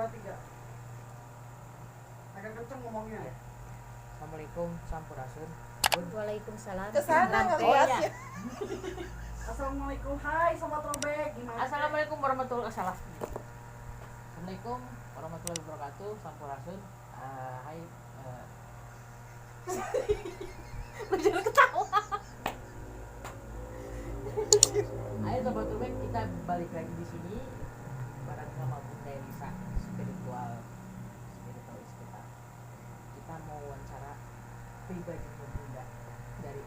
2, 3. Agak kenceng ngomongnya. Ya. Assalamualaikum, sampurasun. Waalaikumsalam. Kesana ngeliatnya. Assalamualaikum, hai sobat robek, gimana? Assalamualaikum warahmatullahi wabarakatuh. Assalamualaikum warahmatullahi wabarakatuh. Sampurasun. Hai. Jangan ketawa. Ayo sobat robek, kita balik lagi di sini bareng sama Bunda Elisa, spiritualis kita. Kita mau wawancara pribadi Bunda dari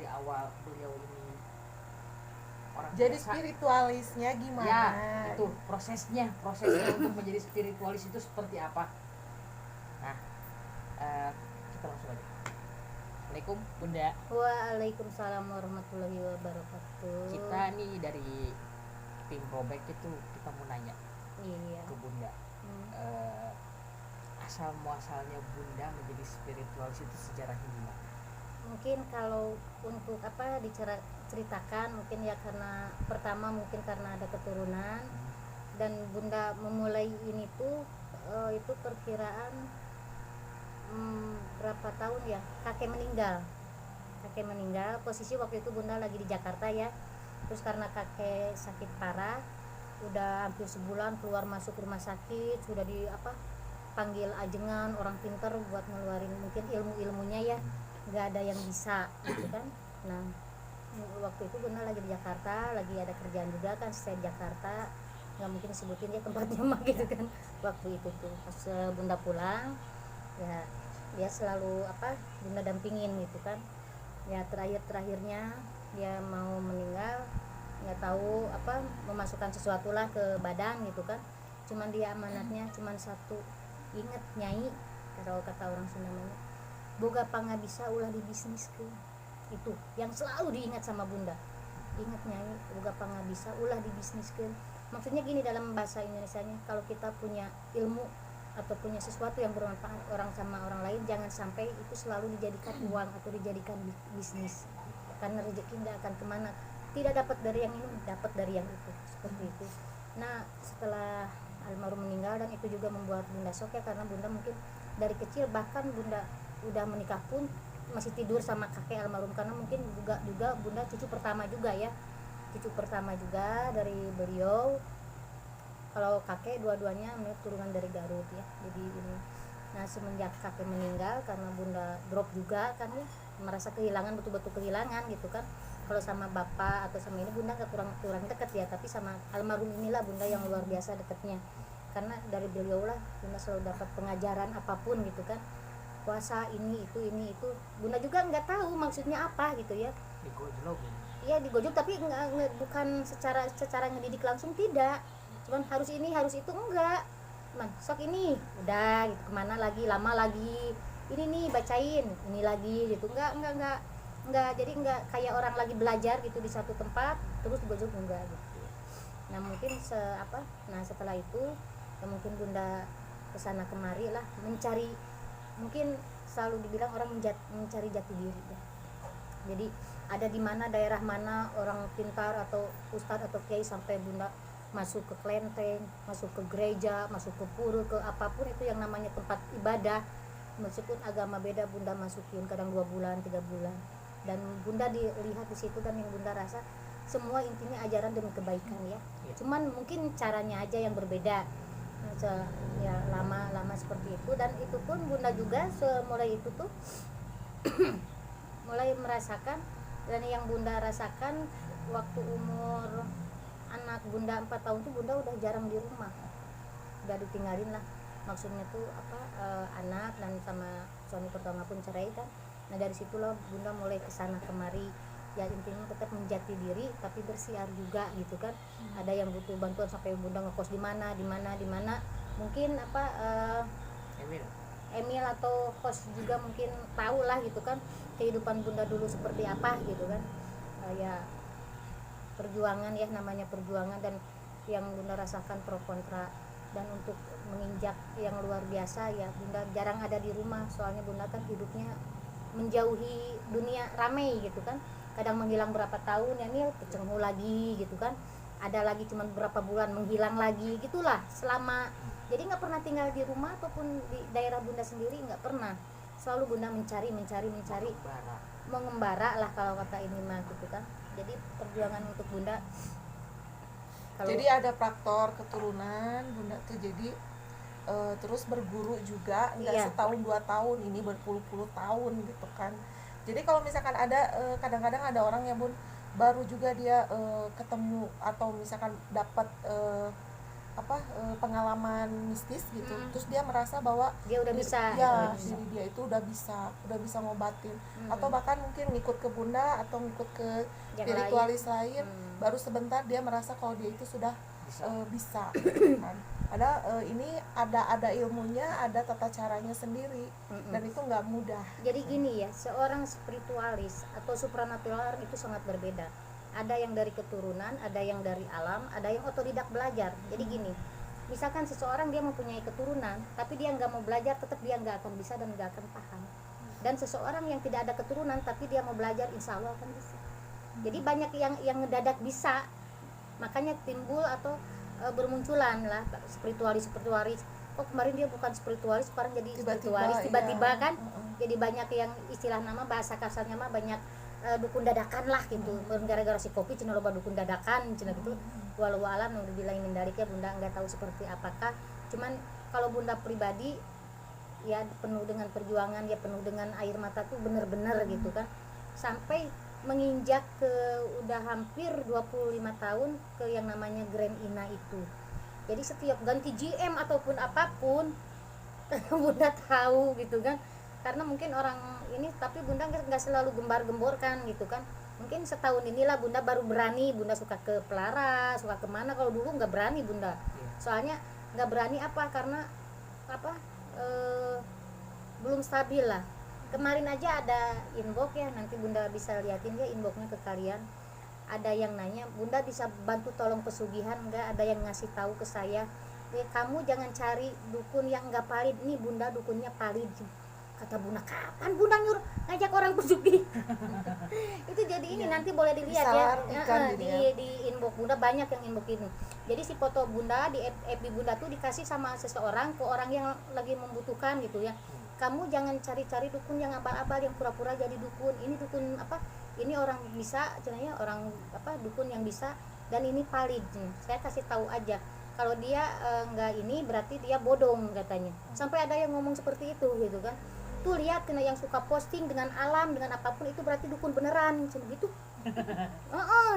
awal beliau ini orang Jadi biasa. spiritualisnya gimana? Ya, itu prosesnya untuk menjadi spiritualis itu seperti apa? Nah, kita langsung aja. Assalamualaikum Bunda. Waalaikumsalam warahmatullahi wabarakatuh. Kita nih dari tim Robek itu kita mau nanya Iya. ke Bunda. Asal muasalnya Bunda menjadi spiritualis itu sejarahnya gimana? Mungkin kalau untuk diceritakan mungkin ya karena pertama mungkin karena ada keturunan dan Bunda memulai ini tuh itu perkiraan berapa tahun ya, kakek meninggal posisi waktu itu Bunda lagi di Jakarta ya, terus karena kakek sakit parah udah hampir sebulan keluar masuk rumah sakit, sudah panggil ajengan orang pintar buat ngeluarin mungkin ilmunya ya, nggak ada yang bisa gitu kan. Nah waktu itu Bunda lagi di Jakarta, lagi ada kerjaan juga kan, saya di Jakarta nggak mungkin sebutin ya tempatnya mah gitu kan. Waktu itu tuh pas Bunda pulang ya dia selalu Bunda dampingin gitu kan ya, terakhirnya dia mau meninggal, nggak tahu memasukkan sesuatu lah ke badan gitu kan, cuman dia amanatnya cuman satu, inget Nyai, kalau kata orang Sunda namanya boga pangabisa ulah di bisnis ke, itu yang selalu diingat sama Bunda. Ingat Nyai, boga pangabisa ulah di bisnis ke, maksudnya gini dalam bahasa Indonesianya, kalau kita punya ilmu atau punya sesuatu yang bermanfaat orang sama orang lain, jangan sampai itu selalu dijadikan uang atau dijadikan bisnis, karena rezeki tidak akan kemana, tidak dapat dari yang ini dapat dari yang itu, seperti itu. Nah setelah almarhum meninggal, dan itu juga membuat Bunda shock ya, karena Bunda mungkin dari kecil, bahkan Bunda udah menikah pun masih tidur sama kakek almarhum, karena mungkin juga Bunda cucu pertama juga dari beliau. Kalau kakek dua-duanya turunan dari Garut ya, jadi ini. Nah semenjak kakek meninggal, karena Bunda drop juga kan ya, merasa kehilangan, betul-betul kehilangan gitu kan. Kalau sama bapak atau sama ini Bunda gak kurang dekat ya, tapi sama almarhum inilah Bunda yang luar biasa dekatnya, karena dari beliau lah Bunda selalu dapat pengajaran apapun gitu kan, puasa ini itu Bunda juga nggak tahu maksudnya apa gitu ya, digojlok tapi bukan secara ngedidik langsung, tidak, cuman harus ini harus itu, enggak, cuman sok ini udah gitu, kemana lagi, lama lagi ini nih bacain ini lagi gitu, enggak, jadi enggak kayak orang lagi belajar gitu di satu tempat terus digojlok, enggak gitu. Nah mungkin setelah itu ya mungkin Bunda kesana kemari lah mencari, mungkin selalu dibilang orang mencari jati diri ya. Jadi ada di mana, daerah mana orang pintar atau ustadz atau kiai sampai Bunda masuk ke kelenteng, masuk ke gereja, masuk ke pura, ke apapun itu yang namanya tempat ibadah, meskipun agama beda Bunda masukin, kadang 2 bulan 3 bulan, dan Bunda dilihat di situ, dan yang Bunda rasa semua intinya ajaran demi kebaikan ya. Cuman mungkin caranya aja yang berbeda ya, lama seperti itu. Dan itu pun Bunda juga mulai itu tuh mulai merasakan, dan yang Bunda rasakan waktu umur anak Bunda 4 tahun tuh Bunda udah jarang di rumah, udah ditinggalin lah, maksudnya tuh anak dan sama suami pertama pun cerai kan. Nah dari situlah Bunda mulai kesana kemari ya, intinya tetap menjati diri tapi bersiar juga gitu kan. Ada yang butuh bantuan sampai Bunda ngekos di mana mungkin Emil atau kos juga mungkin tahu lah gitu kan kehidupan Bunda dulu seperti apa gitu kan. Ya perjuangan ya, namanya perjuangan, dan yang Bunda rasakan pro kontra, dan untuk menginjak yang luar biasa ya Bunda jarang ada di rumah, soalnya Bunda kan hidupnya menjauhi dunia ramai gitu kan, kadang menghilang berapa tahun ya Mil, kecenghu lagi gitu kan, ada lagi cuma beberapa bulan menghilang lagi gitulah, selama jadi nggak pernah tinggal di rumah ataupun di daerah bunda sendiri, nggak pernah, selalu bunda mencari Bara. mengembara lah kalau kata ini mah gitu kan. Jadi perjuangan untuk bunda kalau Jadi ada faktor keturunan bunda tuh, jadi terus berguru juga nggak Iya. setahun 2 tahun, ini berpuluh-puluh tahun gitu kan. Jadi kalau misalkan ada kadang-kadang ada orang yang bun baru juga dia ketemu atau misalkan dapat pengalaman mistis gitu, terus dia merasa bahwa dia udah bisa ya gitu. diri dia itu udah bisa ngobatin, Hmm. atau bahkan mungkin ngikut ke bunda atau ngikut ke Yang spiritualis lain, Hmm. baru sebentar dia merasa kalau dia itu sudah Bisa. bisa gitu kan. Ada ini ada ilmunya, ada tata caranya sendiri, Mm-mm. dan itu nggak mudah. Jadi gini ya, seorang spiritualis atau supranatural itu sangat berbeda. Ada yang dari keturunan, ada yang dari alam, ada yang otodidak belajar. Jadi gini, misalkan seseorang dia mempunyai keturunan, tapi dia nggak mau belajar, tetap dia nggak akan bisa dan nggak akan paham. Dan seseorang yang tidak ada keturunan, tapi dia mau belajar, insya Allah akan bisa. Jadi banyak yang ngedadak bisa, makanya timbul atau bermunculan lah spiritualis. Oh kemarin dia bukan spiritualis, sekarang jadi spiritualis tiba-tiba iya. kan. Jadi banyak yang istilah nama bahasa kasarnya mah banyak dukun dadakan lah gitu. Gara-gara si kopi cina loba dukun dadakan cina gitu. Walau alam udah bilang mendalik ya bunda nggak tahu seperti apakah. Cuman kalau bunda pribadi ya penuh dengan perjuangan, ya penuh dengan air mata tuh bener-bener gitu kan. Sampai menginjak ke udah hampir 25 tahun ke yang namanya Grand Ina itu. Jadi setiap ganti GM ataupun apapun bunda tahu gitu kan, karena mungkin orang ini, tapi bunda nggak selalu gembar-gemborkan gitu kan. Mungkin setahun inilah bunda baru berani, bunda suka ke Pelara, suka kemana. Kalau dulu nggak berani bunda, soalnya nggak berani karena belum stabil lah. Kemarin aja ada inbox ya, nanti bunda bisa liatin ya inboxnya ke kalian. Ada yang nanya, bunda bisa bantu tolong pesugihan nggak? Ada yang ngasih tahu ke saya, kamu jangan cari dukun yang nggak valid, nih bunda dukunnya valid. Kata bunda, kapan bunda nyuruh ngajak orang pesugih? Itu jadi ini nanti boleh dilihat ya, di inbox bunda banyak yang inbox ini. Jadi si foto bunda di FB bunda tuh dikasih sama seseorang ke orang yang lagi membutuhkan gitu ya. Kamu jangan cari-cari dukun yang abal-abal, yang pura-pura jadi dukun. Ini dukun ini orang bisa, cenanya orang dukun yang bisa, dan ini valid. Saya kasih tahu aja, kalau dia nggak ini berarti dia bodong katanya. Sampai ada yang ngomong seperti itu gitu kan. Tuh lihat kena yang suka posting dengan alam dengan apapun itu berarti dukun beneran gitu.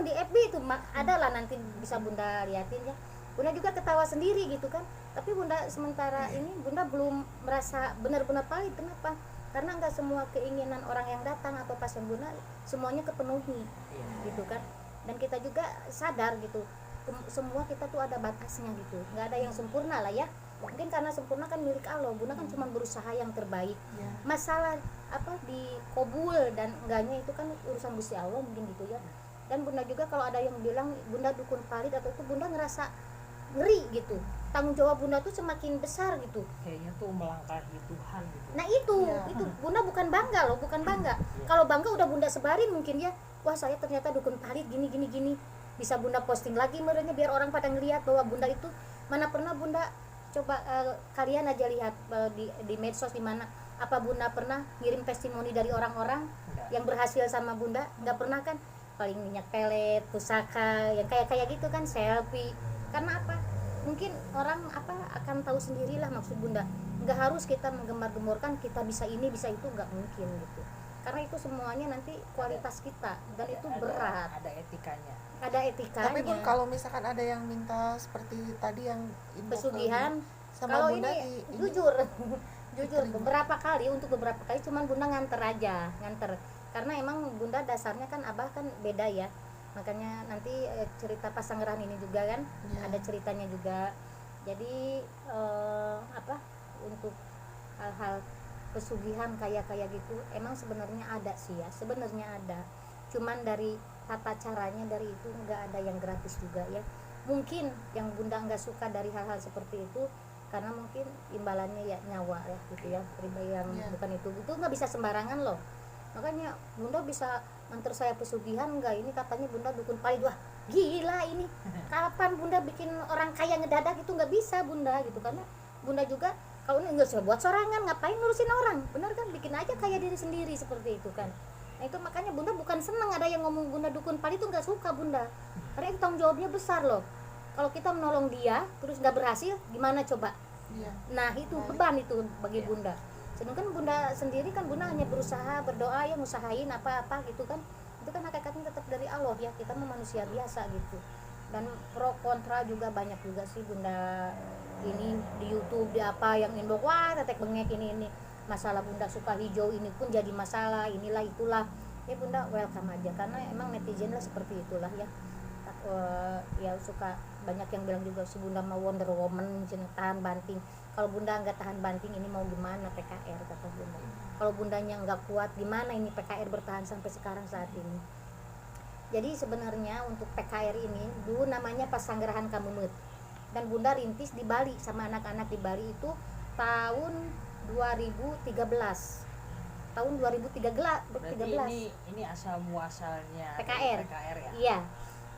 Di FB itu ada lah, nanti bisa bunda liatin ya. Bunda juga ketawa sendiri gitu kan. Tapi bunda sementara ini bunda belum merasa benar-benar valid. Kenapa? Karena nggak semua keinginan orang yang datang atau pasien bunda semuanya kepenuhi gitu kan. Dan kita juga sadar gitu, semua kita tuh ada batasnya gitu, nggak ada yang sempurna lah ya. Mungkin karena sempurna kan milik Allah, bunda kan cuma berusaha yang terbaik. Masalah di kobul dan enggaknya itu kan urusan Gusti Allah mungkin gitu ya. Dan bunda juga kalau ada yang bilang bunda dukun valid atau itu, bunda ngerasa ngeri gitu, tanggung jawab bunda tuh semakin besar gitu. Kayaknya tuh melangkahi Tuhan gitu. Nah itu bunda bukan bangga loh, bukan bangga. Kalau bangga udah bunda sebarin mungkin ya, wah saya ternyata dukun valid gini, bisa bunda posting lagi merenya biar orang pada ngelihat bahwa bunda itu. Mana pernah bunda coba kalian aja lihat di medsos di mana, apa bunda pernah ngirim testimoni dari orang-orang yang berhasil sama bunda? Nggak pernah kan? Paling minyak pelet, pusaka yang kayak gitu kan, selfie. Karena apa? Mungkin orang akan tahu sendirilah maksud bunda. Nggak harus kita menggembar-gemborkan kita bisa ini bisa itu, nggak mungkin gitu. Karena itu semuanya nanti kualitas kita, dan itu berat. Ada etikanya. Ada etikanya. Tapi pun kalau misalkan ada yang minta seperti tadi yang pesugihan sama kalau bunda ini jujur beberapa kali, untuk beberapa kali cuman bunda nganter karena emang bunda dasarnya kan abah kan beda ya. Makanya nanti cerita Pasanggeran ini juga kan ada ceritanya juga. Jadi untuk hal-hal pesugihan kayak gitu emang sebenarnya ada sih ya, sebenarnya ada. Cuman dari tata caranya, dari itu nggak ada yang gratis juga ya. Mungkin yang bunda nggak suka dari hal-hal seperti itu karena mungkin imbalannya ya nyawa ya gitu ya, pribadi yang bukan itu nggak bisa sembarangan loh. Makanya bunda bisa antar saya pesugihan enggak, ini katanya bunda dukun pali. Wah gila ini, kapan bunda bikin orang kaya ngedadak? Itu nggak bisa bunda gitu, karena bunda juga kalau ini nggak usah buat sorangan, ngapain ngurusin orang, benar kan, bikin aja kaya diri sendiri seperti itu kan. Nah itu makanya bunda bukan seneng ada yang ngomong bunda dukun pali, itu nggak suka bunda, karena itu tanggung jawabnya besar loh. Kalau kita menolong dia terus nggak berhasil gimana coba? Iya. Nah itu beban itu bagi bunda. Sedangkan bunda sendiri kan bunda hanya berusaha berdoa ya, ngusahain apa-apa gitu kan, itu kan hakikatnya tetap dari Allah ya, kita mah manusia biasa gitu. Dan pro kontra juga banyak juga sih bunda ini di YouTube, di apa yang inbox, wah tetek bengek ini masalah bunda suka hijau ini pun jadi masalah, inilah itulah ya. Bunda welcome aja, karena emang netizen lah seperti itulah ya. Ya suka banyak yang bilang juga si bunda mau Wonder Woman, tahan banting. Kalau bunda nggak tahan banting ini mau gimana PKR, kata bunda. Kalau bundanya nggak kuat gimana ini PKR bertahan sampai sekarang saat ini. Jadi sebenarnya untuk PKR ini dulu namanya Pasanggerahan Kamemut, dan bunda rintis di Bali sama anak-anak di Bali itu tahun 2013. Tahun 2013. Berarti ini asal muasalnya PKR. PKR ya. Iya.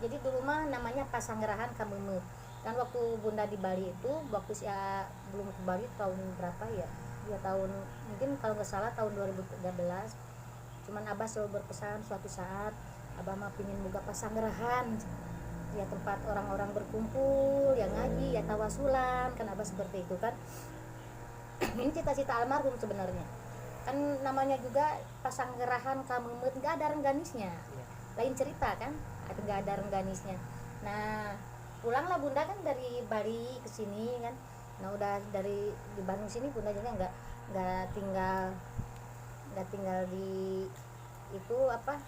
Jadi dulu mah namanya Pasanggerahan Kamemut. Dan waktu bunda di Bali itu, waktu saya belum ke Bali tahun berapa ya? Ya tahun mungkin kalau nggak salah tahun 2013. Cuman abah selalu berpesan suatu saat abah mah pingin buka pasanggerahan ya, tempat orang-orang berkumpul yang ngaji ya, tawasulan kan, abah seperti itu kan. Ini cita-cita almarhum sebenarnya kan, namanya juga Pasanggerahan Kamemut, nggak ada rengganisnya, lain cerita kan, nggak ada rengganisnya. Nah pulanglah bunda kan dari Bali ke sini kan. Nah udah dari di Bandung sini bunda juga nggak tinggal di itu apa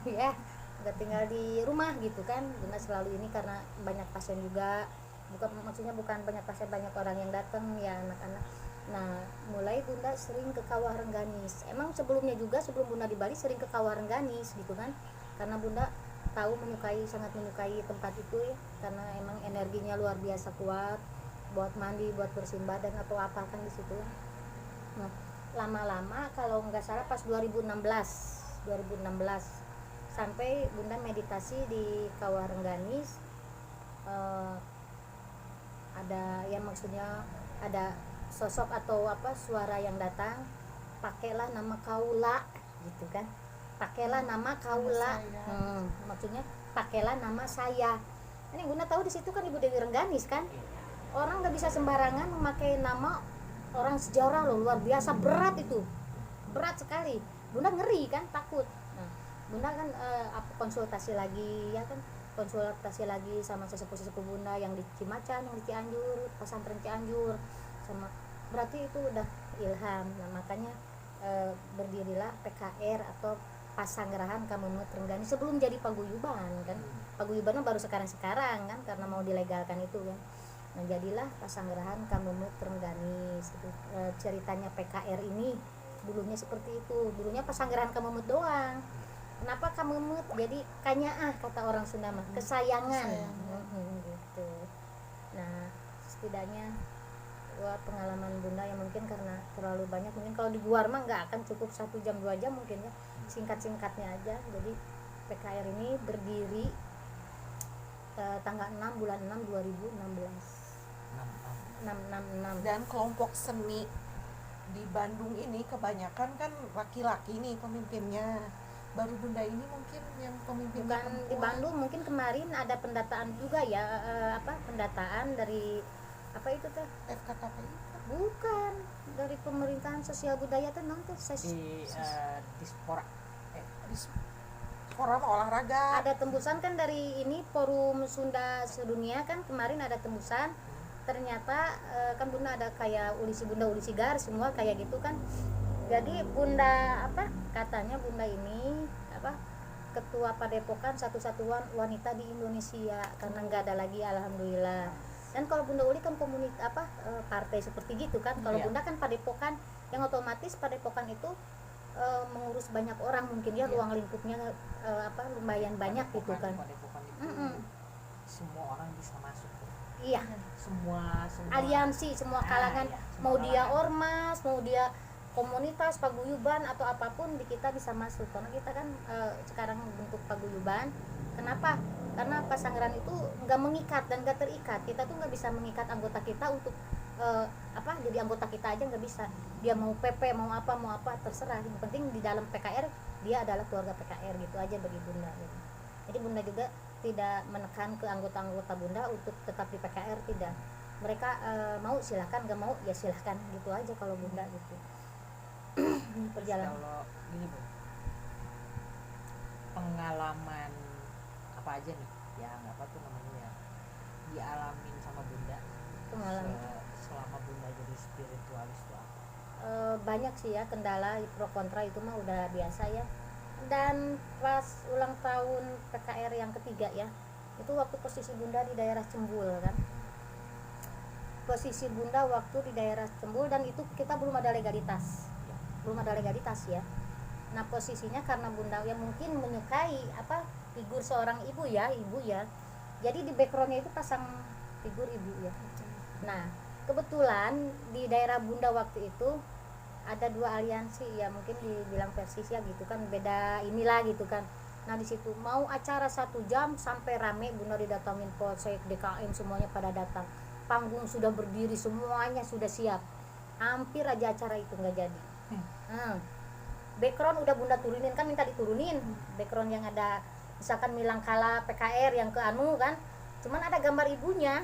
ya, nggak tinggal di rumah gitu kan. Bunda selalu ini karena banyak pasien juga, maksudnya bukan banyak pasien, banyak orang yang datang ya, anak-anak. Nah mulai bunda sering ke Kawah Rengganis. Emang sebelumnya juga sebelum bunda di Bali sering ke Kawah Rengganis gitu kan, karena bunda tahu sangat menyukai tempat itu ya, karena emang energinya luar biasa kuat buat mandi, buat bersihin badan atau apa kan di situ ya. Nah lama-lama kalau nggak salah pas 2016 sampai bunda meditasi di Kawah Rengganis, ada ya, maksudnya ada sosok atau apa suara yang datang, pakailah nama Kaula gitu kan, pakailah nama Kaula, maksudnya pakailah nama saya. Ini bunda tahu di situ kan Ibu Dewi Rengganis kan, orang nggak bisa sembarangan memakai nama orang sejarah loh, luar biasa berat itu, berat sekali. Bunda ngeri kan, takut. Nah, bunda kan konsultasi lagi ya kan, konsultasi lagi sama sesepuh-sesepuh bunda yang di Cimacan, yang di Cianjur, pesantren Cianjur, sama berarti itu udah ilham. Nah makanya berdirilah PKR atau Pasanggerahan Kamemut Rengganis sebelum jadi paguyuban kan. Paguyuban baru sekarang kan karena mau dilegalkan itu kan. Nah jadilah Pasanggerahan Kamemut Rengganis gitu. Ceritanya PKR ini dulunya seperti itu, dulunya Pasanggerahan Kamemut doang. Kenapa Kamemut? Jadi kanyaah kata orang Sunda mah, kesayangan. Gitu. Nah setidaknya pengalaman bunda yang mungkin karena terlalu banyak, mungkin kalau di luar mah nggak akan cukup 1 jam 2 jam mungkin ya, singkat-singkatnya aja. Jadi PKR ini berdiri tanggal 6 bulan 6 2016. 666. Dan kelompok seni di Bandung ini kebanyakan kan laki-laki nih pemimpinnya, baru bunda ini mungkin yang pemimpinnya bukan perempuan. Di Bandung mungkin kemarin ada pendataan juga ya, pendataan dari apa itu teh, FKKPI bukan dari pemerintahan sosial budaya teh non teh Di dispora Forum olahraga. ada tembusan kan dari ini Forum Sunda Sedunia kan kemarin ada tembusan. Ternyata kan bunda ada kayak ulisi gar semua kayak gitu kan. Jadi bunda apa katanya bunda ini apa ketua padepokan satu-satuan wanita di Indonesia karena nggak ada lagi, alhamdulillah. Dan kalau bunda uli kan partai seperti gitu kan. Kalau bunda kan padepokan yang otomatis padepokan itu mengurus banyak orang mungkin ya, ruang lingkupnya lumayan banyak gitu kan. Padepokan itu semua orang bisa masuk. Iya. Semua Aliansi semua kalangan, semua mau dia kalangan. ormas, mau dia komunitas paguyuban atau apapun di kita bisa masuk, karena kita kan sekarang bentuk paguyuban. Kenapa? Karena pasanggaran itu nggak mengikat dan nggak terikat. Kita tuh nggak bisa mengikat anggota kita untuk jadi anggota kita aja, nggak bisa. Dia mau PP mau apa terserah, yang penting di dalam PKR dia adalah keluarga PKR, gitu aja bagi bunda gitu. Jadi bunda juga tidak menekan ke anggota-anggota bunda untuk tetap di PKR, tidak. Mereka mau silahkan, nggak mau ya silahkan, gitu aja kalau bunda gitu. Perjalanan Kalau gini Bu, pengalaman apa aja nih yang apa tuh namanya ya dialamin sama bunda pengalaman selama bunda jadi spiritualis tuh apa? banyak sih ya kendala, pro kontra itu mah udah biasa ya. Dan pas ulang tahun PKR yang ketiga ya, itu waktu posisi bunda di daerah Cembul kan, posisi bunda waktu di daerah Cembul, dan itu kita belum ada legalitas ya. Nah posisinya karena bunda yang mungkin menyukai figur seorang ibu ya, jadi di backgroundnya itu pasang figur ibu ya. Nah kebetulan di daerah bunda waktu itu ada 2 aliansi ya, mungkin dibilang persis ya gitu kan, beda inilah gitu kan. Nah di situ mau acara 1 jam sampai rame, bunda didatangin polsek, DKM semuanya pada datang, panggung sudah berdiri, semuanya sudah siap, hampir aja acara itu nggak jadi. Background udah bunda turunin kan, minta diturunin background yang ada misalkan Milangkala PKR yang ke anu kan, cuman ada gambar ibunya,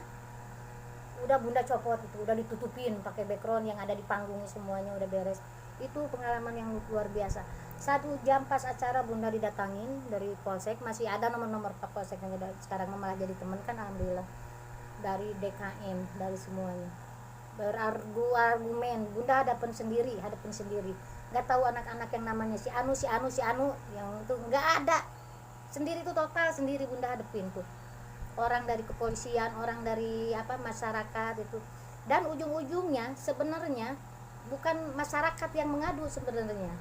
udah bunda copot itu, udah ditutupin pakai background yang ada di panggung, semuanya udah beres. Itu pengalaman yang luar biasa. 1 jam pas acara bunda didatangin dari polsek, masih ada nomor-nomor Pak polsek yang udah sekarang malah jadi temen kan, alhamdulillah, dari DKM, dari semuanya berargumen, bunda hadapin sendiri, nggak tahu anak-anak yang namanya si anu yang itu nggak ada, sendiri tuh, total sendiri bunda hadepin tuh, orang dari kepolisian, orang dari masyarakat itu. Dan ujung-ujungnya sebenarnya bukan masyarakat yang mengadu sebenarnya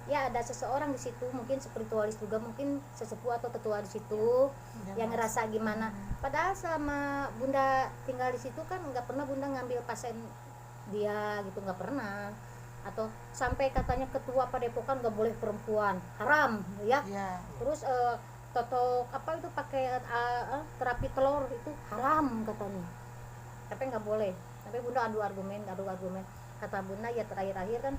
ya, ada seseorang di situ, mungkin spiritualis juga, mungkin sesepuh atau tetua di situ yang ngerasa gimana. Padahal sama bunda tinggal di situ kan nggak pernah bunda ngambil pasien dia gitu, nggak pernah. Atau sampai katanya ketua padepokan nggak boleh perempuan, haram ya. Terus toto itu pakai terapi telur itu haram katanya, tapi nggak boleh. Tapi bunda adu argumen. Kata bunda ya terakhir kan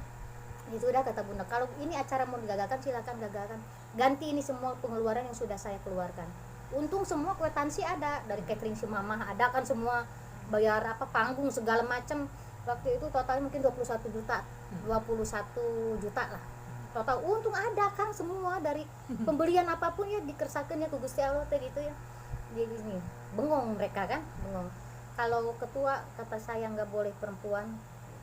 itu udah, kata bunda kalau ini acara mau digagalkan silakan gagalkan, ganti ini semua pengeluaran yang sudah saya keluarkan. Untung semua kwitansi ada, dari catering si mama ada kan, semua bayar panggung segala macam. Waktu itu totalnya mungkin 21 juta lah total, untung ada kan semua, dari pembelian apapun ya dikersakan ya ke Gusti Allah gitu ya. Jadi ini bengong mereka kan, bengong. Kalau ketua kata saya nggak boleh perempuan,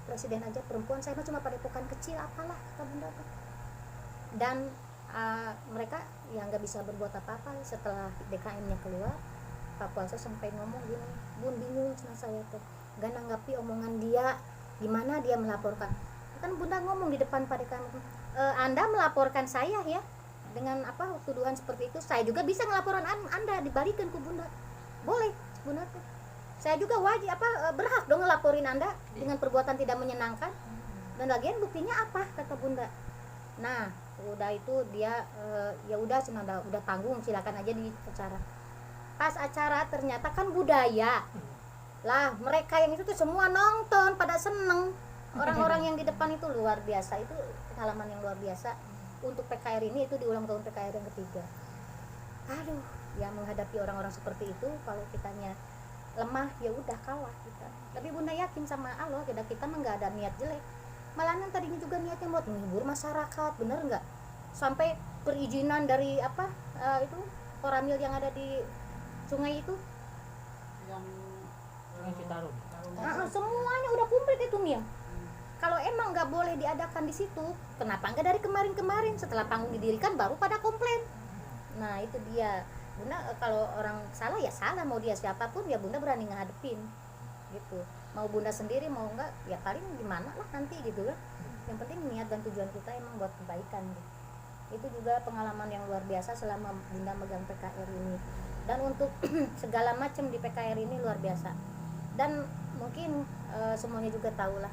presiden aja perempuan, saya mah cuma padepokan kecil apalah, kata bunda. Dan mereka yang nggak bisa berbuat apa-apa. Setelah DKM-nya keluar, Pak Puasa sampai ngomong gini, bun bingung sama saya tuh, gak nanggapi omongan dia, gimana dia melaporkan. Kan bunda ngomong di depan Pak DKM, Anda melaporkan saya ya dengan tuduhan seperti itu, saya juga bisa ngelaporan Anda, dibalikin ke bunda, boleh bunda tuh. Saya juga wajib berhak dong ngelaporin Anda dengan perbuatan tidak menyenangkan. Dan lagian buktinya apa, kata bunda. Nah udah itu dia ya udah udah tanggung, silakan aja di acara. Pas acara ternyata kan budaya lah, mereka yang itu tuh semua nonton pada seneng, orang-orang yang di depan itu luar biasa. Itu pengalaman yang luar biasa untuk PKR ini, itu di ulang tahun PKR yang ketiga. Aduh ya, menghadapi orang-orang seperti itu kalau kitanya lemah ya udah kalah kita. Tapi bunda yakin sama Allah, kita mah nggak ada niat jelek, malahan tadinya juga niatnya buat menghibur masyarakat, bener nggak? Sampai perizinan dari itu koramil yang ada di sungai itu yang Citarum. semuanya udah komplit itu nih ya. Kalau emang nggak boleh diadakan di situ, kenapa nggak dari kemarin setelah panggung didirikan baru pada komplain? Nah itu dia. Bunda kalau orang salah ya salah, mau dia siapapun ya bunda berani ngadepin gitu. Mau bunda sendiri mau enggak ya paling gimana lah nanti gitu kan. Yang penting niat dan tujuan kita emang buat kebaikan gitu. Itu juga pengalaman yang luar biasa selama bunda megang PKR ini. Dan untuk segala macam di PKR ini luar biasa. Dan mungkin semuanya juga tahu lah,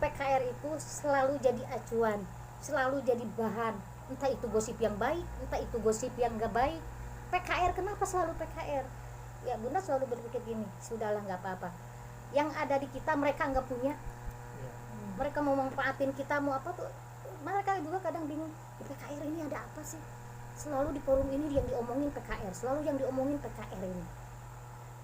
PKR itu selalu jadi acuan, selalu jadi bahan, entah itu gosip yang baik, entah itu gosip yang gak baik. PKR, kenapa selalu PKR? Ya Bunda selalu berpikir gini, sudahlah nggak apa-apa, yang ada di kita mereka nggak punya, Iya. mereka mau manfaatin kita mau apa tuh, mereka juga kadang bingung, di PKR ini ada apa sih, selalu di forum ini yang diomongin PKR, selalu yang diomongin PKR ini.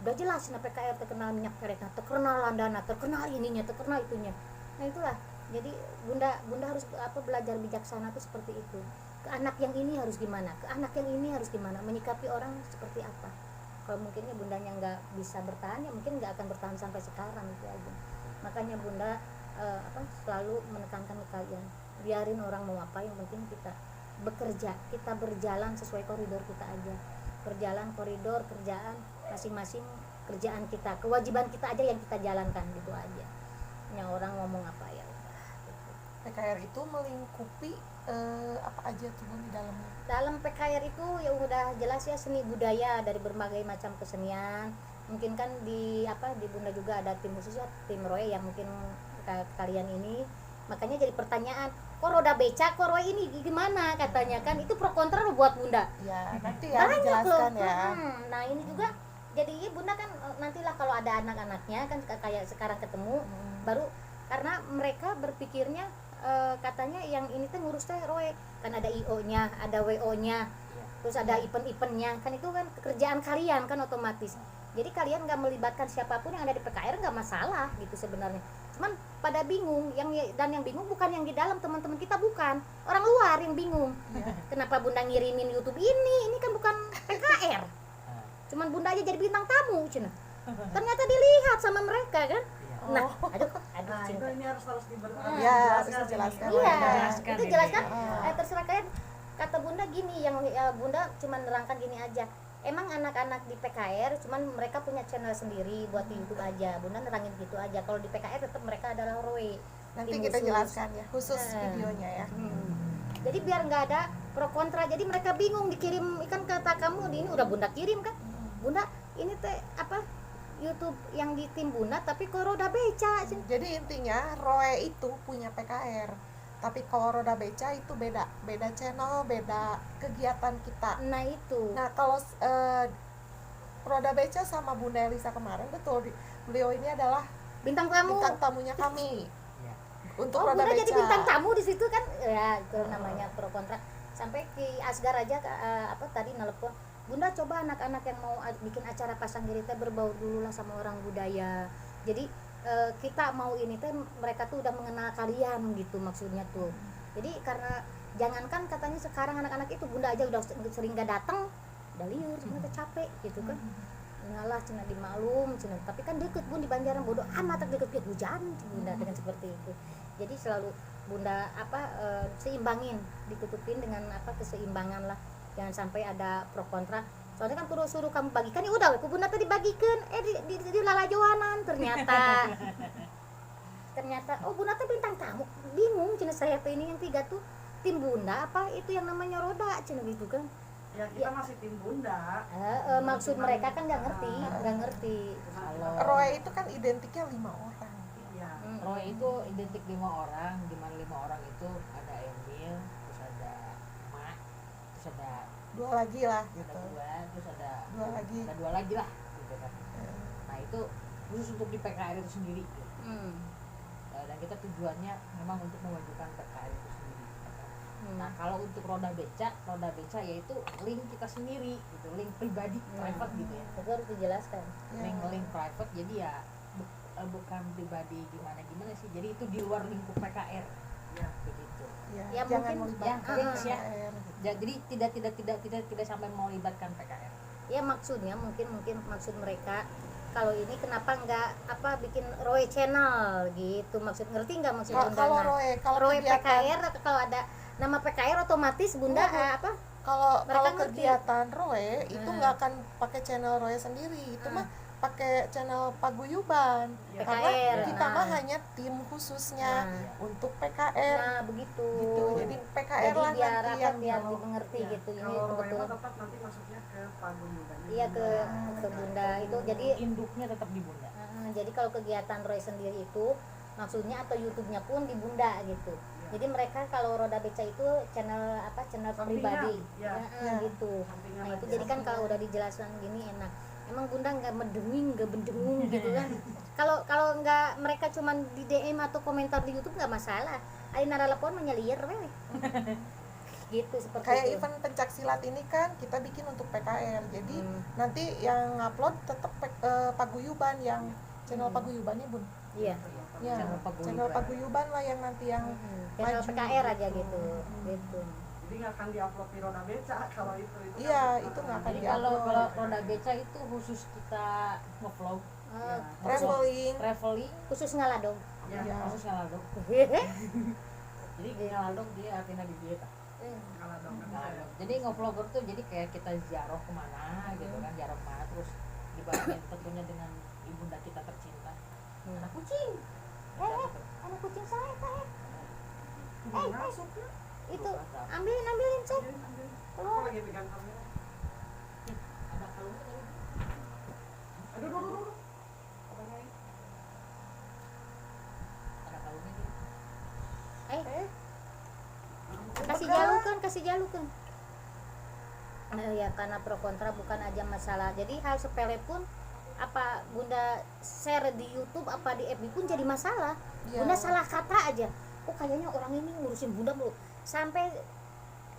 Udah jelas nah PKR terkenal minyak karetnya, terkenal landana, terkenal ininya, terkenal itunya. Nah itulah, jadi bunda harus belajar bijaksana tuh seperti itu. Ke anak yang ini harus gimana, ke anak yang ini harus gimana, menyikapi orang seperti apa. Kalau mungkinnya bundanya nggak bisa bertahan, ya mungkin nggak akan bertahan sampai sekarang itu aja. Makanya bunda selalu menekankan ke kalian, biarin orang mau apa, yang penting kita bekerja, kita berjalan sesuai koridor kita aja, berjalan koridor kerjaan masing-masing, kerjaan kita, kewajiban kita aja yang kita jalankan, gitu aja. Yang orang ngomong apa ya udah gitu. PKR itu melingkupi apa aja tuh Bun di dalamnya? Dalam PKR itu ya udah jelas ya, seni budaya dari berbagai macam kesenian. Mungkin kan di Bunda juga ada tim khusus ya, tim Roy yang mungkin kalian ini, makanya jadi pertanyaan, kok roda beca, kok Roy ini gimana katanya kan, itu pro kontra lo buat Bunda. Ya nanti ya Banyak dijelaskan loh. ya. Nah ini juga jadi Bunda kan nantilah kalau ada anak-anaknya kan kayak sekarang ketemu baru, karena mereka berpikirnya katanya yang ini tuh ngurus teh Roy, kan ada IO-nya, ada WO-nya, terus ada event-eventnya, kan itu kan pekerjaan kalian kan otomatis. Jadi kalian nggak melibatkan siapapun yang ada di PKR nggak masalah gitu sebenarnya. Cuman pada bingung, yang bingung bukan yang di dalam, teman-teman kita bukan, orang luar yang bingung. Kenapa Bunda ngirimin YouTube ini kan bukan PKR. Cuman Bunda aja jadi bintang tamu cina. Ternyata dilihat sama mereka kan. Nah, aduh Nah, itu cinta. ini harus Ya, harus dijelaskan. Iya, Jelaskan itu ini. jelaskan. Terserah kalian. Kata Bunda gini, yang Bunda cuma nerangkan gini aja. Emang anak-anak di PKR cuman mereka punya channel sendiri buat di YouTube aja. Bunda nerangin gitu aja. Kalau di PKR tetap mereka adalah ROE. Nanti tim kita khusus. jelaskan ya, khusus Nah. videonya ya. Jadi biar nggak ada pro kontra. Jadi mereka bingung dikirim ikan, kata kamu di ini udah Bunda kirim kan. Bunda ini teh YouTube yang di tim Bunda tapi kok roda beca. Jadi intinya Roe itu punya PKR, tapi kalau Roda Beca itu beda channel, beda kegiatan kita. Nah itu. Nah kalau Roda Beca sama Bunda Elisa kemarin, betul beliau ini adalah Bintang tamu. bintang tamunya kami Ya. untuk Oh, Roda Bunda Beca. jadi bintang tamu di situ kan? Ya, itu namanya pro kontra. Sampai Ki Asgar aja tadi nelpon, Bunda coba anak-anak yang mau bikin acara pasang diri teh berbaur dulu lah sama orang budaya. Jadi kita mau ini teh mereka tuh udah mengenal kalian gitu maksudnya tuh. Jadi karena jangankan katanya sekarang anak-anak itu Bunda aja udah sering gak datang, udah liur, cuma capek gitu kan. Ngalah cina dimaklum cina, tapi kan deket Bun di Banjaran, bodoh amat deket hujan Bunda dengan seperti itu. Jadi selalu Bunda seimbangin, ditutupin dengan keseimbangan lah, jangan sampai ada pro kontra. Soalnya kan suruh kamu bagikan, ya udah Bunda tadi bagikan, di lalajoanan ternyata oh Bunda tuh bintang tamu, bingung cina saya tuh ini yang 3 tuh tim Bunda apa itu yang namanya Roda cina gitu kan. Ya kita masih tim Bunda. Maksud mereka kan nggak ngerti. Kalau Roe itu kan identiknya 5 orang. Iya. Roy itu identik 5 orang, di mana 5 orang itu ada Emil, terus ada Mak, terus ada 2 lagi lah gitu. dua, terus ada 2 lagi. ada 2 lagi lah gitu kan. Nah itu khusus untuk di PKR itu sendiri gitu. Dan kita tujuannya memang untuk memajukan PKR itu sendiri gitu. Nah kalau untuk roda beca yaitu link kita sendiri gitu, link pribadi private gitu ya. Itu harus dijelaskan. Ya. Link private, jadi ya bukan pribadi gimana sih, jadi itu di luar lingkup PKR Ya. begitu. Ya, Ya, jangan mungkin melibatkan links ya. PKR gitu. Jadi tidak sampai melibatkan PKR. Ya maksudnya mungkin maksud mereka kalau ini kenapa nggak bikin Roy channel gitu, maksud ngerti nggak maksud Bunda? Kalau Nah, Roe, kalau Roy kegiatan PKR, kalau ada nama PKR otomatis Bunda kalau Mereka kalau ngerti. kegiatan Roe itu nggak akan pakai channel Roe sendiri, itu mah pakai channel paguyuban. Ya. Karena PKR, kita nah. mah hanya tim khususnya Nah. untuk PKR nah begitu. gitu. Jadi PKR Jadi lah biar nanti apa yang biar kalau- dimengerti ya, gitu. Ini Kalau Roy betul. tetap nanti masuknya ke paguyubannya. Iya ke Bunda itu. Jadi Induknya tetap di Bunda. jadi kalau kegiatan Roy sendiri itu maksudnya, atau YouTube-nya pun di Bunda gitu. Jadi mereka kalau Roda Beca itu channel Sampingan, pribadi, ya. Ya. gitu. Sampingan Nah itu aja. jadi kan kalau udah dijelaskan gini enak. Emang Bunda nggak mendenging, nggak bendengung gitu kan. Kalau nggak mereka cuman di DM atau komentar di YouTube nggak masalah. Ayo naralepon menyelir weh. Gitu seperti Kayak itu. event pencak silat ini kan kita bikin untuk PKR, jadi nanti yang upload tetap paguyuban, yang channel paguyubannya Bun. Iya. Ya, channel paguyuban lah yang nanti yang Channel maju PKR aja gitu. gitu. Gitu. Jadi nggak akan diupload di Roda Beca kalau itu Iya, kan, itu nggak akan Jadi diupload. kalau Roda Beca itu khusus kita nge-vlog, Eh, Traveling. traveling, khusus ngaladong. ya, Ya. khusus ngaladog. Jadi ngaladog dia artinya di dieta. kalau dong kan Ngaladog. Jadi nge-vlogger tuh jadi kayak kita ziarah kemana gitu kan, ziarah kemana, terus dibarengin tentunya dengan ibunda kita tercinta, anak kucing. Anak kucing saya teh. masuk ya. Itu ambilin cek. Aku lagi pegang kamera. Ada kalungnya tadi. Aduh. Apanya ini? Ada kalungnya gitu. Kasih jalukan. Nah, ya karena pro kontra bukan aja masalah. Jadi hal sepele pun apa Bunda share di YouTube apa di FB pun jadi masalah. Iya. Bunda salah kata aja. Oh kayaknya orang ini ngurusin Bunda mulu. Sampai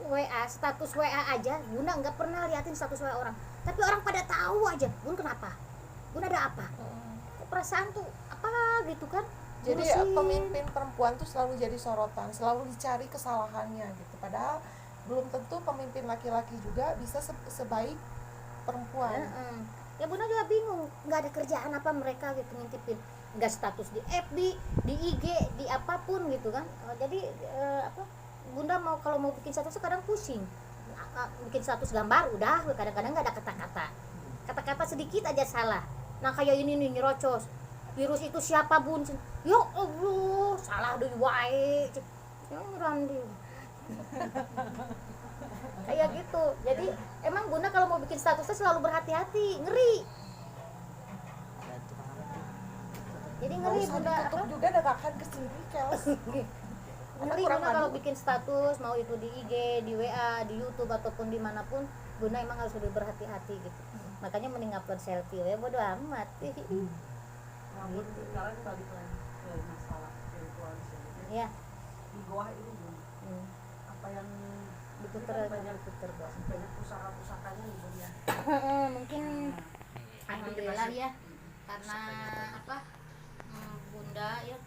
WA, status WA aja Bunda nggak pernah liatin status WA orang. Tapi orang pada tahu aja. Bun kenapa? Bun ada apa? Kok perasaan tuh apa gitu kan? Jadi Ngurusin. pemimpin perempuan tuh selalu jadi sorotan, selalu dicari kesalahannya gitu. Padahal belum tentu pemimpin laki-laki juga bisa sebaik perempuan. Ya Bunda juga bingung, nggak ada kerjaan apa mereka gitu ngintipin, nggak status di FB, di IG, di apapun gitu kan. Jadi Bunda kalau mau bikin status kadang pusing. Bikin status gambar udah kadang-kadang nggak ada kata-kata sedikit aja salah. Nah kayak ini nih nyerocos virus itu siapa Bun? Ya Allah salah deui wae. Ya Randi. Kayak gitu. Jadi emang Bunda kalau mau bikin statusnya selalu berhati-hati, ngeri. Ada tukang roti. Jadi Nggak ngeri usah Bunda ditutup apa? juga dagangan ke sini, Kels. Ngeri kurang Bunda kalau madu. bikin status mau itu di IG, di WA, di YouTube ataupun dimanapun, Bunda emang harus lebih berhati-hati gitu. Makanya mending upload selfie ya bodo amat. Namun sekarang balik lagi ke masalah virtual di sini. Ya. Di goa ini Bun, apa yang Diputer banyak Bos. banyak pusaka-pusakanya nih Bun ya. Mungkin alhamdulillah ya karena apa Bunda ya,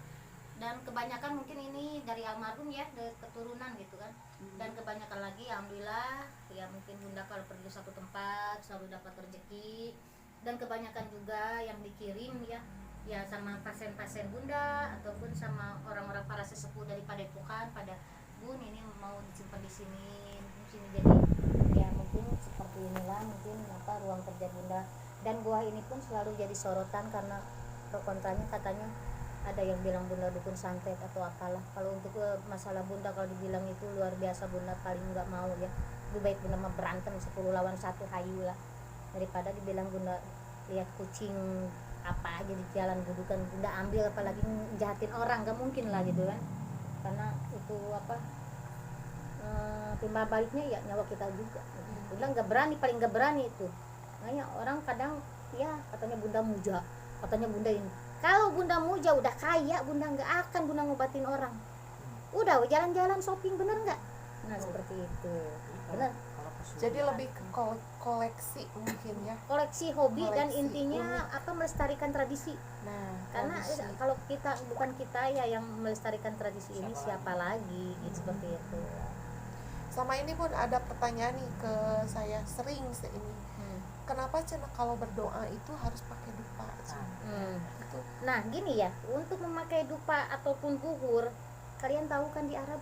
dan kebanyakan mungkin ini dari almarhum ya, dari keturunan gitu kan, dan kebanyakan lagi alhamdulillah ya mungkin Bunda kalau pergi ke satu tempat selalu dapat rezeki, dan kebanyakan juga yang dikirim ya sama pasien-pasien Bunda ataupun sama orang-orang para sesepuh dari Padepokan pada Bun ini mau disimpan di sini jadi ya mungkin seperti inilah mungkin apa ruang kerja Bunda, dan gua ini pun selalu jadi sorotan karena pro kontranya katanya ada yang bilang Bunda dukun santet atau apalah. Kalau untuk masalah Bunda kalau dibilang itu luar biasa Bunda paling nggak mau ya, lebih baik Bunda mah berantem 10 lawan 1 hayu lah daripada dibilang Bunda lihat kucing apa aja di jalan dudukan Bunda ambil, apalagi jahatin orang nggak mungkin lah gitu kan, karena itu apa timbal baliknya ya nyawa kita juga. Bunda nggak berani, paling nggak berani itu. Makanya orang kadang ya katanya Bunda muja, katanya Bunda ini. Kalau Bunda muja udah kaya, Bunda nggak akan Bunda ngobatin orang. Udah jalan-jalan shopping, bener nggak? Nah seperti itu, bener. Jadi lebih ke koleksi mungkin ya. Koleksi hobi dan Koleksi, intinya apa melestarikan tradisi. Nah, Karena tradisi. kalau kita bukan kita ya yang melestarikan tradisi ini siapa lagi gitu seperti itu. Sama ini pun ada pertanyaan nih ke saya sering ini. Kenapa Cina kalau berdoa itu harus pakai dupa? Itu. Nah gini ya, untuk memakai dupa ataupun buhur, kalian tahu kan di Arab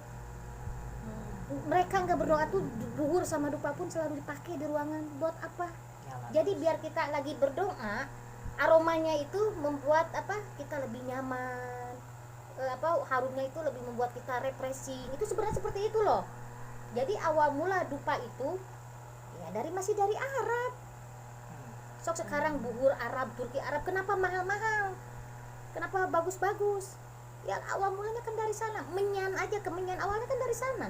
mereka nggak berdoa tuh buhur sama dupa pun selalu dipakai di ruangan. Buat apa? Jadi biar kita lagi berdoa, aromanya itu membuat apa kita lebih nyaman, harumnya itu lebih membuat kita refreshing. Itu sebenarnya seperti itu loh. Jadi awal mula dupa itu ya masih dari Arab. Sok sekarang buhur Arab, Turki Arab, kenapa mahal-mahal? Kenapa bagus-bagus? Ya awal mulanya kan dari sana, menyan aja, kemenyan awalnya kan dari sana.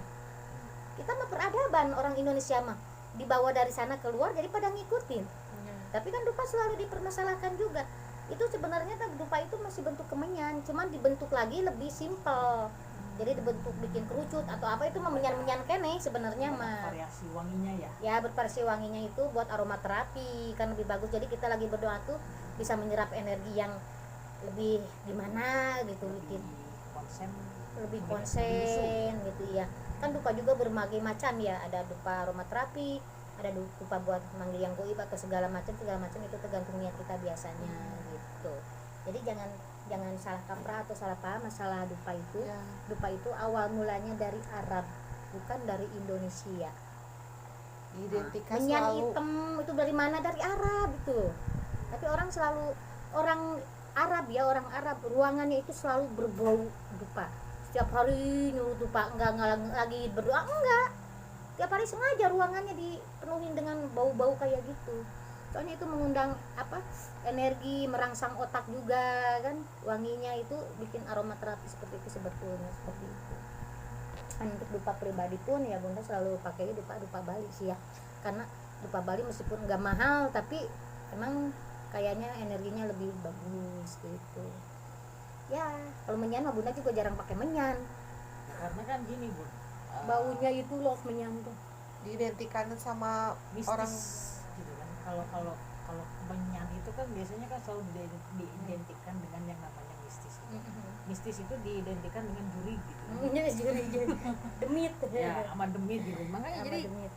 Kita mah peradaban orang Indonesia mah dibawa dari sana keluar jadi pada ngikutin. Ya. Tapi kan dupa selalu dipermasalahkan juga. Itu sebenarnya kan dupa itu masih bentuk kemenyan, cuman dibentuk lagi lebih simpel. Jadi dibentuk bikin kerucut atau apa itu mah menyan-menyan kene sebenarnya mah. Variasi wanginya ya. Ya bervariasi wanginya itu buat aromaterapi kan lebih bagus. Jadi kita lagi berdoa tuh bisa menyerap energi yang lebih gimana gitu, bikin Konsen. lebih konsen gitu ya. Kan dupa juga berbagai macam ya, ada dupa aromaterapi, ada dupa buat manggil yang goib atau segala macam itu tergantung niat kita biasanya gitu. Jadi jangan salah kaprah atau salah paham masalah dupa itu. Ya. Dupa itu awal mulanya dari Arab, bukan dari Indonesia. Identitas Menyan selalu hitam itu dari mana? Dari Arab itu. Tapi orang Arab ya, orang Arab ruangannya itu selalu berbau dupa. Setiap hari nyuruh dupa, enggak lagi berdoa, enggak. Tiap hari sengaja ruangannya dipenuhi dengan bau-bau kayak gitu. Soalnya itu mengundang energi, merangsang otak juga kan. Wanginya itu bikin aromaterapi seperti itu sebetulnya, seperti itu. Untuk dupa pribadi pun ya Bunda selalu pakai dupa Bali sih ya, karena dupa Bali meskipun nggak mahal tapi emang kayaknya energinya lebih bagus gitu ya. Kalau menyan mah Bunda juga jarang pakai menyan, Karena kan gini Bun, baunya itu loh menyan tuh diidentikan sama mistis orang. gitu kan. Kalau kemenyan itu kan biasanya kan selalu diidentikan dengan yang namanya mistis. Mistis itu diidentikan dengan juri gitu. demit Ya, sama demit gitu. Makanya Sama jadi demit.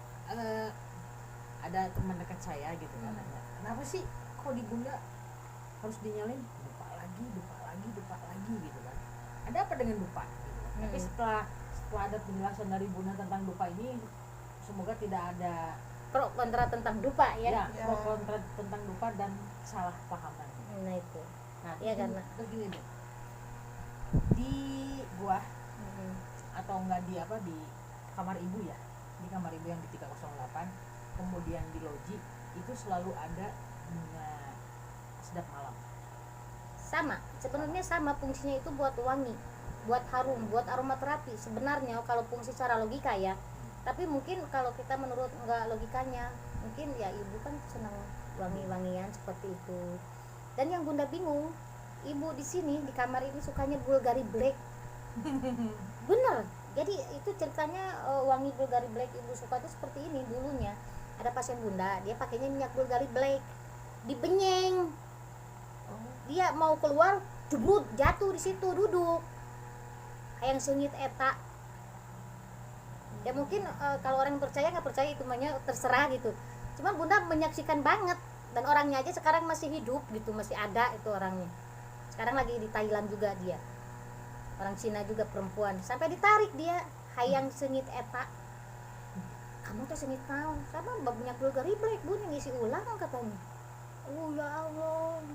ada teman dekat saya gitu kan nanya, kenapa sih kok di Bunda harus dinyalain dupa lagi gitu kan, ada apa dengan dupa gitu kan. Tapi setelah ada penjelasan dari Bunda tentang dupa ini, semoga tidak ada pro kontra tentang dupa ya. Ya. pro kontra tentang dupa dan salah pahaman. Nah itu Nah, Iya, karena terus gini deh, di gua atau enggak di kamar ibu ya, di kamar ibu yang di 308, kemudian di loji itu selalu ada bunga sedap malam. sama sebenarnya sama fungsinya itu buat wangi, buat harum, buat aromaterapi sebenarnya kalau fungsi secara logika ya. Tapi mungkin kalau kita menurut enggak logikanya, mungkin ya ibu kan senang wangi-wangian seperti itu. Dan yang Bunda bingung, ibu di sini di kamar ini sukanya Bulgari Black. Bener. Jadi itu ceritanya wangi Bulgari Black ibu suka itu seperti ini dulunya. Ada pasien Bunda, dia pakainya minyak Bulgari Black, dibenyeng. Dia mau keluar, jebrut jatuh di situ duduk. Kayak yang sengit eta. Ya mungkin kalau orang percaya nggak percaya itu namanya terserah gitu. Cuman Bunda menyaksikan banget, dan orangnya aja sekarang masih hidup gitu, masih ada itu orangnya. Sekarang lagi di Thailand juga dia. Orang Cina juga perempuan. Sampai ditarik dia, hayang sengit eta. Kamu tuh sengit naon? Sama minyak Bulgari Black Bun yang ngisi ulang katanya. Oh ya Allah.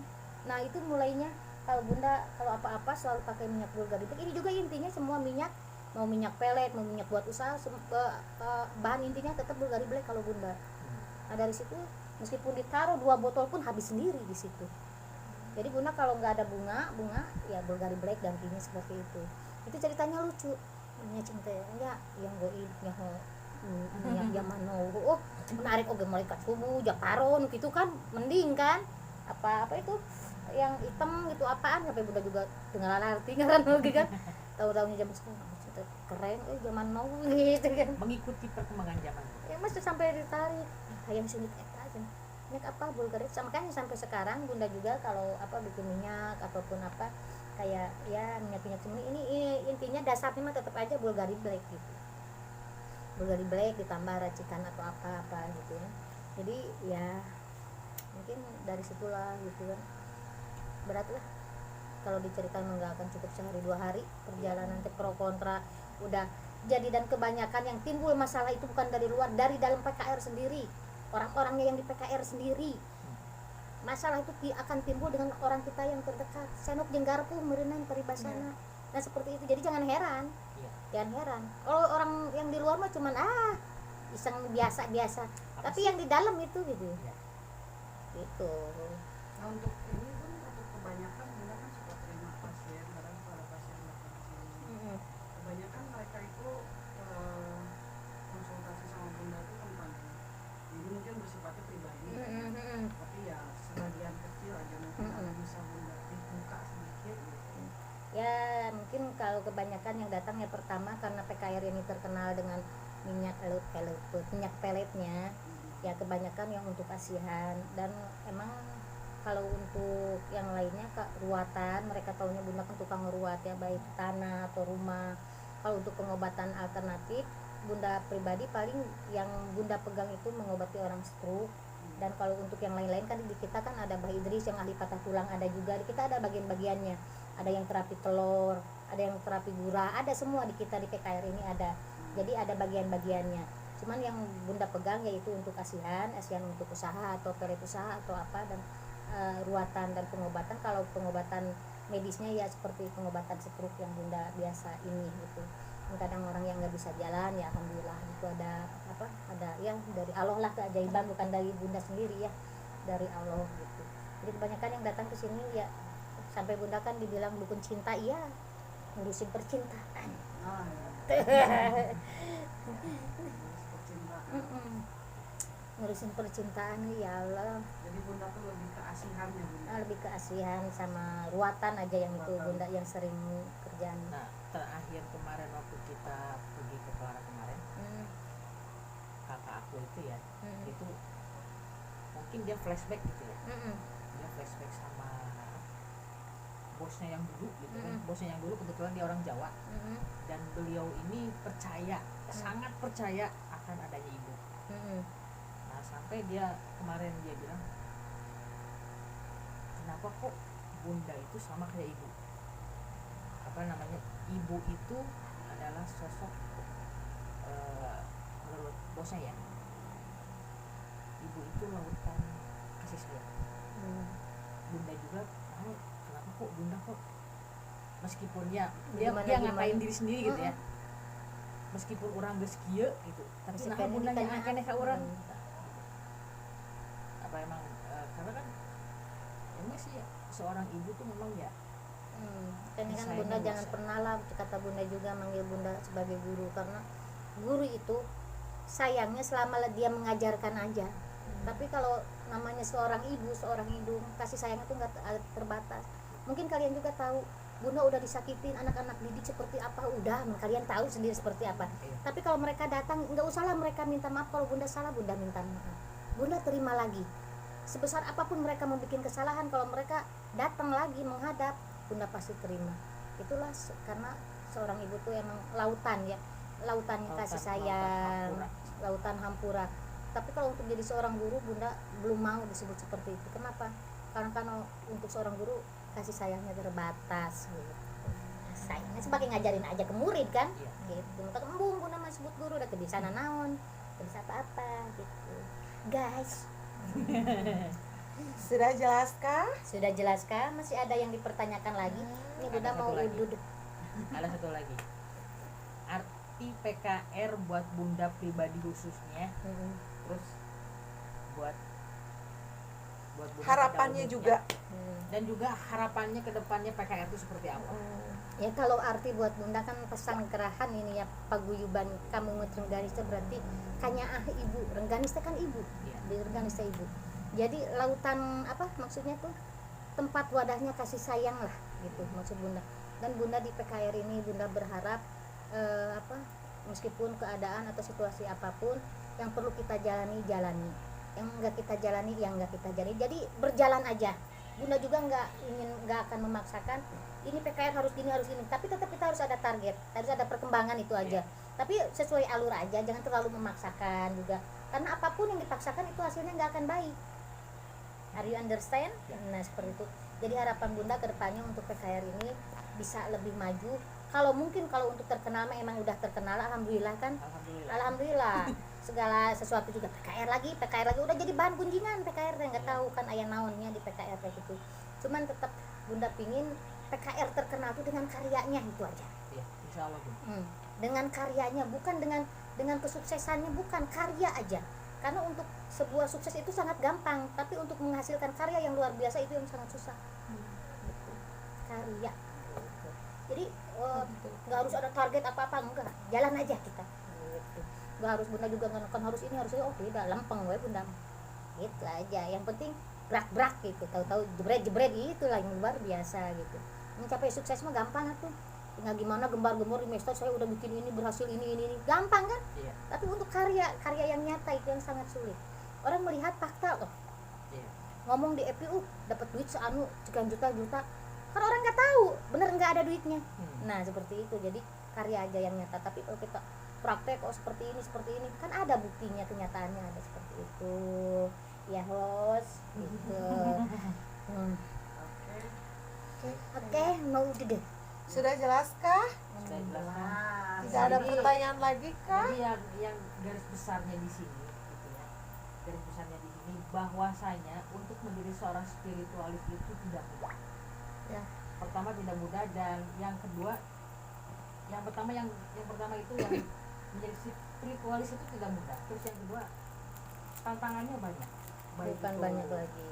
Nah itu mulainya kalau Bunda kalau apa-apa selalu pakai minyak Bulgari Black. Ini juga intinya semua minyak, mau minyak pelet, mau minyak buat usaha, bahan intinya tetap Bulgari Black kalau Bunda. Nah dari situ meskipun ditaruh 2 botol pun habis sendiri di situ. Jadi Bunda kalau nggak ada bunga ya Bulgari Black gantinya seperti itu. Itu ceritanya lucu. Minyak cinta ya yang goib yang zaman now menarik oge malaikat subuh jakaron gitu kan mending kan apa itu yang hitam gitu apaan sampai Bunda juga dengar arti ngaran lagi kan tahu-tahunya zaman sekarang keren zaman now gitu kan Mengikuti perkembangan zaman. ya masih sampai ditarik hayang sini eta aja minyak apa Bulgari makanya sampai sekarang Bunda juga kalau bikin minyak ataupun apa kayak ya minyak semua ini intinya dasarnya mah tetap aja Bulgari Black gitu. Bulgari Black ditambah racikan atau apa gitu ya. Jadi ya mungkin dari situlah gitu kan. Berat lah kalau diceritain nggak akan cukup sehari 2 hari perjalanan pro kontra udah jadi, dan kebanyakan yang timbul masalah itu bukan dari luar, dari dalam PKR sendiri, orang-orangnya yang di PKR sendiri. Masalah itu akan timbul dengan orang kita yang terdekat. Senok jenggarpu merenang peribasana. Nah seperti itu, jadi jangan heran. Jangan heran kalau orang yang di luar mah cuman iseng biasa tapi yang di dalam itu gitu gitu. Nah untuk ini pun untuk kebanyakan Bunda kan suka terima pasien, kadang kalau pasien mereka itu konsultasi sama bunda itu kan panjang, jadi mungkin bersifatnya pribadi, tapi ya sebagian kecil aja mungkin ada bisa bunda dibuka sedikit gitu. Ya mungkin kalau kebanyakan yang datang ya pertama karena PKR ini terkenal dengan minyak peletnya, ya kebanyakan yang untuk kasihan. Dan emang kalau untuk yang lainnya ruatan, mereka taunya bunda kan tukang ruat ya, baik tanah atau rumah. Kalau untuk pengobatan alternatif, bunda pribadi paling yang bunda pegang itu mengobati orang stroke. Dan kalau untuk yang lain-lain kan di kita kan ada Mbah Idris yang ahli patah tulang, ada juga di kita ada bagian-bagiannya, ada yang terapi telur, ada yang terapi gurah, ada semua di kita di PKR ini ada. Jadi ada bagian-bagiannya. Cuman yang bunda pegang yaitu untuk asihan untuk usaha atau pelet usaha atau apa, dan ruatan dan pengobatan. Kalau pengobatan medisnya ya seperti pengobatan stroke yang bunda biasa ini gitu. Kadang orang yang nggak bisa jalan ya alhamdulillah itu ada ya dari Allah lah, keajaiban bukan dari bunda sendiri ya, dari Allah gitu. Jadi kebanyakan yang datang ke sini ya sampai bunda kan dibilang dukun cinta, iya ngurusin percintaan. Ngurusin percintaan ya Allah. Jadi bunda tuh lebih ke asihan ya bunda. Lebih ke asihan sama ruatan aja yang itu bunda yang sering kerjaan. Nah terakhir kemarin waktu kita pergi ke Clara kemarin, kakak aku itu ya, itu mungkin dia flashback gitu ya, dia flashback sama bosnya yang dulu gitu kan. Bosnya yang dulu kebetulan dia orang Jawa, dan beliau ini percaya, sangat percaya akan adanya ibu. Nah sampai dia kemarin dia bilang, kenapa kok bunda itu sama kayak ibu? Ibu itu adalah sosok menurut bosnya ya, ibu itu lautan kasih sayang. Bunda juga kenapa kok bunda kok meskipun ya dia ngapain diri sendiri gitu ya, meskipun orang geus kieu gitu, tapi nah bunda nya keneh ka urang. Emang karena kan emang sih seorang ibu tuh memang ya kan bunda jangan pernah lah, kata bunda juga manggil bunda sebagai guru, karena guru itu sayangnya selama dia mengajarkan aja. Tapi kalau namanya seorang ibu kasih sayang itu nggak terbatas. Mungkin kalian juga tahu bunda udah disakitin anak-anak didik seperti apa, udah kalian tahu sendiri seperti apa. Tapi kalau mereka datang nggak usahlah mereka minta maaf, kalau bunda salah bunda minta maaf, bunda terima lagi. Sebesar apapun mereka membuat kesalahan, kalau mereka datang lagi menghadap, bunda pasti terima. Itulah karena seorang ibu tuh emang lautannya kasih sayang, lautan hampura. Tapi kalau untuk jadi seorang guru, bunda belum mau disebut seperti itu. Kenapa? Karena untuk seorang guru kasih sayangnya terbatas gitu. Sayangnya sebagai ngajarin aja ke murid kan, gitu. Maka bunda mah sebut guru udah bisa naon, bisa apa-apa gitu. Guys, sudah jelaskah? Sudah jelaskah? Masih ada yang dipertanyakan lagi? Ini bunda mau udud. Ada satu lagi. Arti PKR buat bunda pribadi khususnya, terus buat bunda harapannya juga, dan juga harapannya ke depannya PKR itu seperti apa? Ya kalau arti buat bunda kan pesangkerahan ini ya, paguyuban kamu Rengganista berarti kanyaah ibu, Rengganista kan ibu, di Rengganista ibu. Jadi lautan maksudnya tuh tempat wadahnya kasih sayang lah gitu maksud bunda. Dan bunda di PKR ini bunda berharap meskipun keadaan atau situasi apapun yang perlu kita jalani, yang enggak kita jalani jadi berjalan aja. Bunda juga enggak akan memaksakan ini PKR harus gini harus ini, tapi tetap kita harus ada target, harus ada perkembangan itu aja. Tapi sesuai alur aja, jangan terlalu memaksakan juga, karena apapun yang dipaksakan itu hasilnya enggak akan baik. Are you understand? Nah seperti itu. Jadi harapan bunda kedepannya untuk PKR ini bisa lebih maju. Kalau untuk terkenal emang udah terkenal, alhamdulillah kan. Alhamdulillah. Segala sesuatu juga PKR lagi udah jadi bahan kunjingan PKR, nggak tahu kan ayah naonnya di PKR kayak gitu. Cuman tetap bunda pingin PKR terkenal tuh dengan karyanya itu aja. Iya, insya Allah. Dengan karyanya, bukan dengan kesuksesannya, bukan karya aja. Karena untuk sebuah sukses itu sangat gampang, tapi untuk menghasilkan karya yang luar biasa itu yang sangat susah. Karya. Jadi oh, nggak harus ada target apa-apa, enggak, jalan aja kita gitu. Nggak harus bunda juga kan harus ini harus ini, oh tidak, lempeng we bunda gitu aja, yang penting brak gitu, tahu-tahu jebret itulah yang luar biasa gitu. Mencapai sukses mah gampang tuh, tinggal gimana gembar-gembor di medsos, saya udah bikin ini berhasil ini gampang kan. Iya. Tapi untuk karya yang nyata itu yang sangat sulit. Orang melihat fakta loh, Iya. ngomong di FPU dapat duit sekian juta kan orang nggak tahu bener nggak ada duitnya. Nah seperti itu, jadi karya aja yang nyata. Tapi kalau kita praktek oh seperti ini kan ada buktinya, kenyataannya ada seperti itu ya host gitu. Oke, mau deh. Sudah jelaskah? Sudah jelas kan? Nah, Tidak ada Jadi- pertanyaan lagi kah? Jadi yang garis besarnya di sini gitu ya. Garis besarnya di sini bahwasanya untuk menjadi seorang spiritualis itu tidak mudah. Ya. Pertama tidak mudah, dan yang kedua yang pertama itu yang menjadi spiritualis itu tidak mudah. Terus yang kedua tantangannya banyak. Bukan itu- banyak lagi.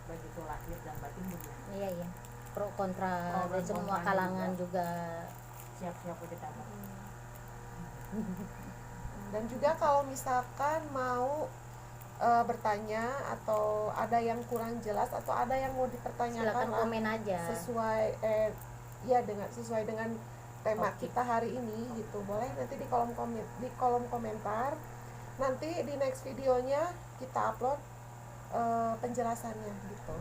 baik itu lahir dan batin juga. Iya pro kontra Pro dari dan semua kontranya kalangan juga. Siap-siap aja kita. Dan juga kalau misalkan mau bertanya atau ada yang kurang jelas atau ada yang mau dipertanyakan Silakan lah, komen aja. sesuai dengan tema Oke. kita hari ini gitu, boleh nanti di kolom komentar. Nanti di next videonya kita upload penjelasannya gitu.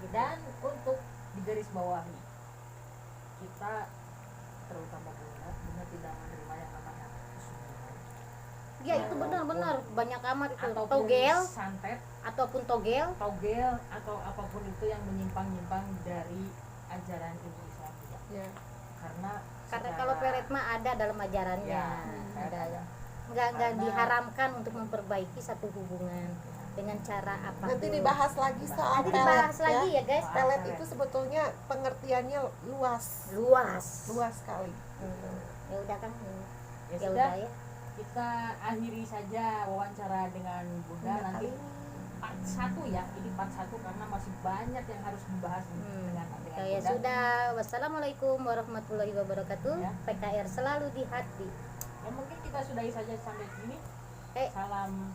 Dan untuk digaris bawahi, kita terutama Bunda tidak menerima yang namanya kesungguhan Ya itu benar-benar banyak amat itu ataupun togel santet, ataupun togel. atau apapun itu yang menyimpang-nyimpang dari ajaran ilmu Islam juga. Ya. Karena Kalau pelet mah ada dalam ajarannya, Ya, ada. ada. Nggak Karena- diharamkan untuk memperbaiki satu hubungan dengan cara apa. Nanti dibahas lagi soal Nanti pelet dibahas lagi ya. ya guys. Pelet itu sebetulnya pengertiannya luas Luas. sekali. Ya udah kan. ya Ya sudah, udah ya. kita akhiri saja wawancara dengan Bunda. Bunda Nanti kali ini. part 1 ya, ini part 1 karena masih banyak yang harus dibahas dengan Ya Bunda. sudah. Wassalamualaikum warahmatullahi wabarakatuh. Ya. PKR selalu di hati. Ya mungkin kita sudahi saja sampai sini. Eh. Salam